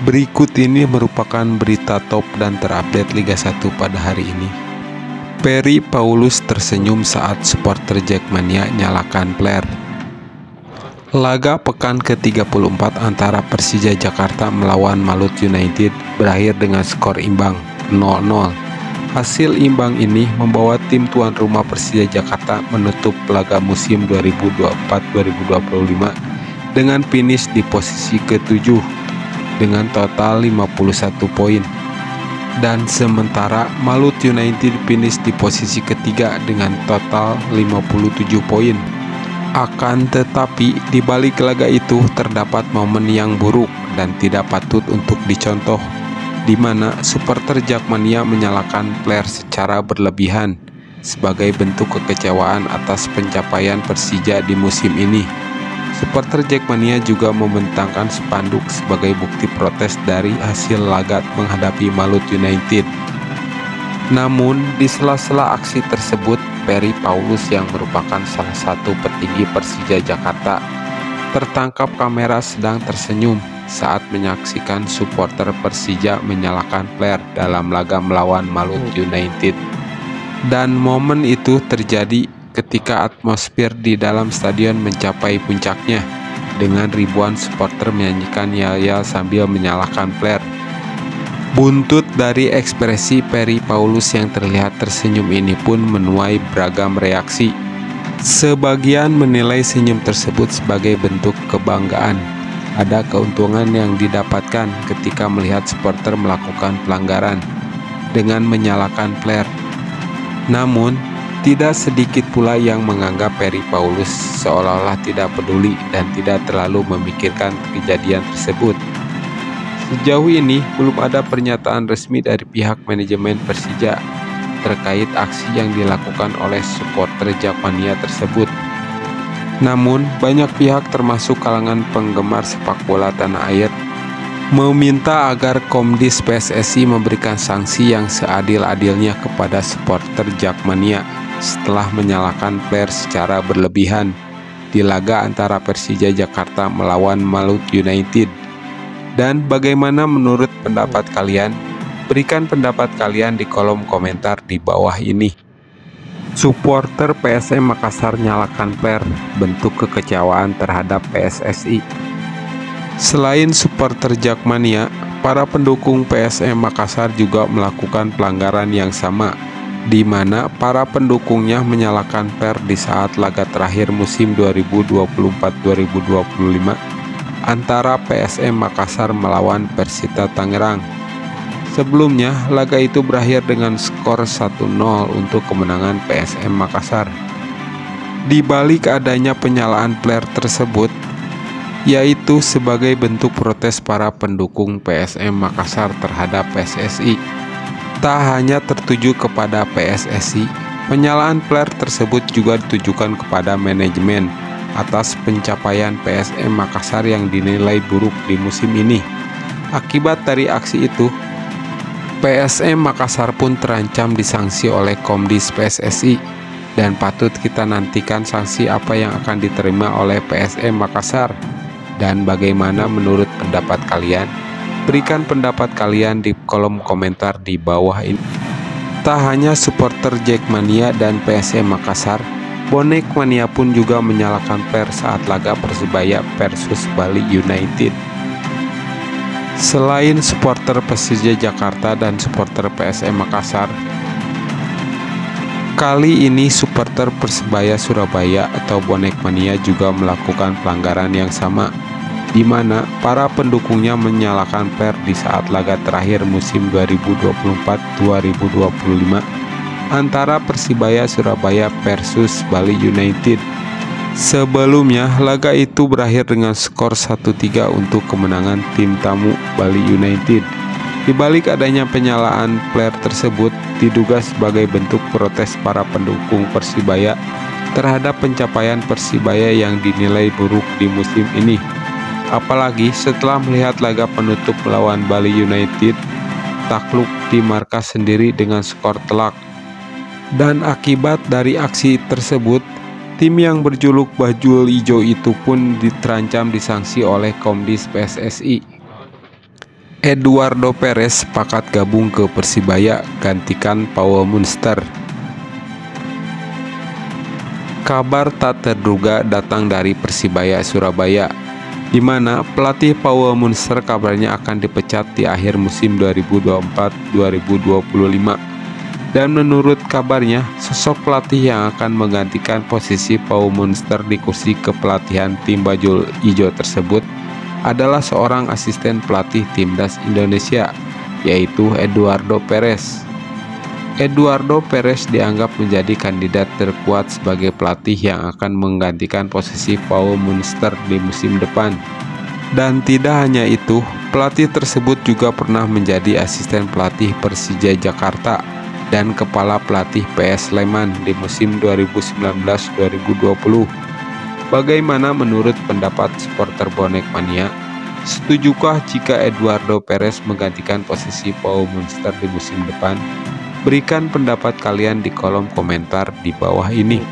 Berikut ini merupakan berita top dan terupdate Liga 1 pada hari ini. Perry Paulus tersenyum saat supporter Jackmania nyalakan flare. Laga pekan ke-34 antara Persija Jakarta melawan Malut United berakhir dengan skor imbang 0-0. Hasil imbang ini membawa tim tuan rumah Persija Jakarta menutup laga musim 2024-2025 dengan finish di posisi ke-7 dengan total 51 poin. Dan sementara Malut United finish di posisi ketiga dengan total 57 poin. Akan tetapi di balik laga itu terdapat momen yang buruk dan tidak patut untuk dicontoh, di mana supporter Jackmania menyalakan flare secara berlebihan sebagai bentuk kekecewaan atas pencapaian Persija di musim ini. Supporter Jackmania juga membentangkan spanduk sebagai bukti protes dari hasil laga menghadapi Malut United. Namun, di sela-sela aksi tersebut, Perry Paulus yang merupakan salah satu petinggi Persija Jakarta tertangkap kamera sedang tersenyum saat menyaksikan supporter Persija menyalakan flare dalam laga melawan Malut United. Dan momen itu terjadi ketika atmosfer di dalam stadion mencapai puncaknya dengan ribuan supporter menyanyikan yel-yel sambil menyalakan flare. Buntut dari ekspresi Perry Paulus yang terlihat tersenyum ini pun menuai beragam reaksi. Sebagian menilai senyum tersebut sebagai bentuk kebanggaan. Ada keuntungan yang didapatkan ketika melihat supporter melakukan pelanggaran dengan menyalakan flare. Namun, tidak sedikit pula yang menganggap Perry Paulus seolah-olah tidak peduli dan tidak terlalu memikirkan kejadian tersebut. Sejauh ini belum ada pernyataan resmi dari pihak manajemen Persija terkait aksi yang dilakukan oleh supporter Jackmania tersebut. Namun, banyak pihak termasuk kalangan penggemar sepak bola tanah air meminta agar Komdis PSSI memberikan sanksi yang seadil-adilnya kepada supporter Jackmania setelah menyalakan flare secara berlebihan di laga antara Persija Jakarta melawan Malut United. Dan bagaimana menurut pendapat kalian? Berikan pendapat kalian di kolom komentar di bawah ini. Supporter PSM Makassar nyalakan flare, bentuk kekecewaan terhadap PSSI. Selain supporter Jackmania, para pendukung PSM Makassar juga melakukan pelanggaran yang sama, di mana para pendukungnya menyalakan flare di saat laga terakhir musim 2024-2025 antara PSM Makassar melawan Persita Tangerang. Sebelumnya, laga itu berakhir dengan skor 1-0 untuk kemenangan PSM Makassar. Di balik adanya penyalaan flare tersebut, yaitu sebagai bentuk protes para pendukung PSM Makassar terhadap PSSI. Tak hanya tertuju kepada PSSI, penyalaan flare tersebut juga ditujukan kepada manajemen atas pencapaian PSM Makassar yang dinilai buruk di musim ini. Akibat dari aksi itu, PSM Makassar pun terancam disanksi oleh Komdis PSSI dan patut kita nantikan sanksi apa yang akan diterima oleh PSM Makassar. Dan bagaimana menurut pendapat kalian? Berikan pendapat kalian di kolom komentar di bawah ini. Tak hanya supporter Jackmania dan PSM Makassar, bonek mania pun juga menyalakan flare saat laga Persebaya versus Bali United. Selain supporter Persija Jakarta dan supporter PSM Makassar, kali ini supporter Persebaya Surabaya atau bonek mania juga melakukan pelanggaran yang sama, di mana para pendukungnya menyalakan flare di saat laga terakhir musim 2024-2025 antara Persibaya Surabaya versus Bali United. Sebelumnya, laga itu berakhir dengan skor 1-3 untuk kemenangan tim tamu Bali United. Di balik adanya penyalaan flare tersebut diduga sebagai bentuk protes para pendukung Persibaya terhadap pencapaian Persibaya yang dinilai buruk di musim ini. Apalagi setelah melihat laga penutup melawan Bali United takluk di markas sendiri dengan skor telak. Dan akibat dari aksi tersebut, tim yang berjuluk Bajul Ijo itu pun terancam disanksi oleh Komdis PSSI. Eduardo Perez sepakat gabung ke Persibaya gantikan Paul Munster. Kabar tak terduga datang dari Persibaya Surabaya, di mana pelatih Paul Munster kabarnya akan dipecat di akhir musim 2024-2025. Dan menurut kabarnya, sosok pelatih yang akan menggantikan posisi Paul Munster di kursi kepelatihan tim bajul ijo tersebut adalah seorang asisten pelatih timnas Indonesia, yaitu Eduardo Perez. Eduardo Perez dianggap menjadi kandidat terkuat sebagai pelatih yang akan menggantikan posisi Paul Munster di musim depan. Dan tidak hanya itu, pelatih tersebut juga pernah menjadi asisten pelatih Persija Jakarta dan kepala pelatih PS Sleman di musim 2019-2020. Bagaimana menurut pendapat supporter bonek mania? Setujukah jika Eduardo Perez menggantikan posisi Paul Munster di musim depan? Berikan pendapat kalian di kolom komentar di bawah ini.